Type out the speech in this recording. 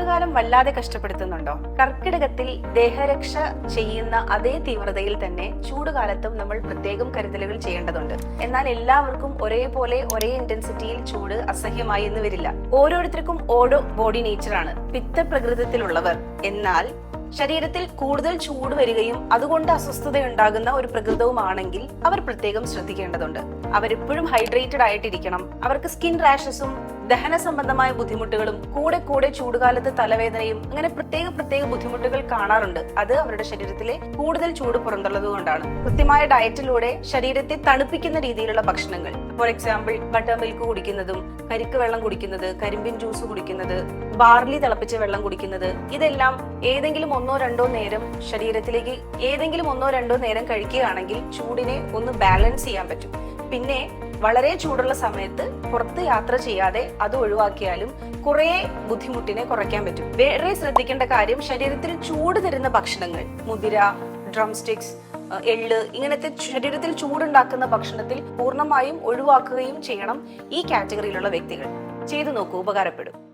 ചൂടുകാലം വല്ലാതെ കഷ്ടപ്പെടുത്തുന്നുണ്ടോ? കർക്കിടകത്തിൽ ദേഹരക്ഷ ചെയ്യുന്ന അതേ തീവ്രതയിൽ തന്നെ ചൂടുകാലത്തും നമ്മൾ പ്രത്യേകം കരുതലുകൾ ചെയ്യേണ്ടതുണ്ട്. എന്നാൽ എല്ലാവർക്കും ഒരേപോലെ ഒരേ ഇന്റൻസിറ്റിയിൽ ചൂട് അസഹ്യമായി എന്ന് വരില്ല. ഓരോരുത്തർക്കും ഓരോ ബോഡി നേച്ചറാണ്. പിത്തപ്രകൃതത്തിലുള്ളവർ എന്നാൽ ശരീരത്തിൽ കൂടുതൽ ചൂട് വരികയും അതുകൊണ്ട് അസ്വസ്ഥതയുണ്ടാകുന്ന ഒരു പ്രകൃതവുമാണെങ്കിൽ അവർ പ്രത്യേകം ശ്രദ്ധിക്കേണ്ടതുണ്ട്. അവരെപ്പോഴും ഹൈഡ്രേറ്റഡ് ആയിട്ടിരിക്കണം. അവർക്ക് സ്കിൻ റാഷസും ദഹന സംബന്ധമായ ബുദ്ധിമുട്ടുകളും കൂടെ ചൂടുകാലത്ത് തലവേദനയും അങ്ങനെ പ്രത്യേക ബുദ്ധിമുട്ടുകൾ കാണാറുണ്ട്. അത് അവരുടെ ശരീരത്തിലെ കൂടുതൽ ചൂട് പുറന്തള്ളതുകൊണ്ടാണ്. കൃത്യമായ ഡയറ്റിലൂടെ ശരീരത്തെ തണുപ്പിക്കുന്ന രീതിയിലുള്ള ഭക്ഷണങ്ങൾ, ഫോർ എക്സാമ്പിൾ ബട്ടർ മിൽക്ക് കുടിക്കുന്നതും കരിക്ക് വെള്ളം കുടിക്കുന്നത്, കരിമ്പിൻ ജ്യൂസ് കുടിക്കുന്നത്, ബാർലി തിളപ്പിച്ച വെള്ളം കുടിക്കുന്നത്, ഇതെല്ലാം ഏതെങ്കിലും ഒന്നോ രണ്ടോ നേരം കഴിക്കുകയാണെങ്കിൽ ചൂടിനെ ഒന്ന് ബാലൻസ് ചെയ്യാൻ പറ്റും. പിന്നെ വളരെ ചൂടുള്ള സമയത്ത് പുറത്ത് യാത്ര ചെയ്യാതെ അത് ഒഴിവാക്കിയാലും കുറെ ബുദ്ധിമുട്ടിനെ കുറയ്ക്കാൻ പറ്റും. വേറെ ശ്രദ്ധിക്കേണ്ട കാര്യം, ശരീരത്തിൽ ചൂട് തരുന്ന ഭക്ഷണങ്ങൾ, മുതിര, ഡ്രം സ്റ്റിക്സ്, എള്ള്, ഇങ്ങനത്തെ ശരീരത്തിൽ ചൂടുണ്ടാക്കുന്ന ഭക്ഷണത്തിൽ പൂർണ്ണമായും ഒഴിവാക്കുകയും ചെയ്യണം. ഈ കാറ്റഗറിയിലുള്ള വ്യക്തികൾ ചെയ്തു നോക്കൂ, ഉപകാരപ്പെടും.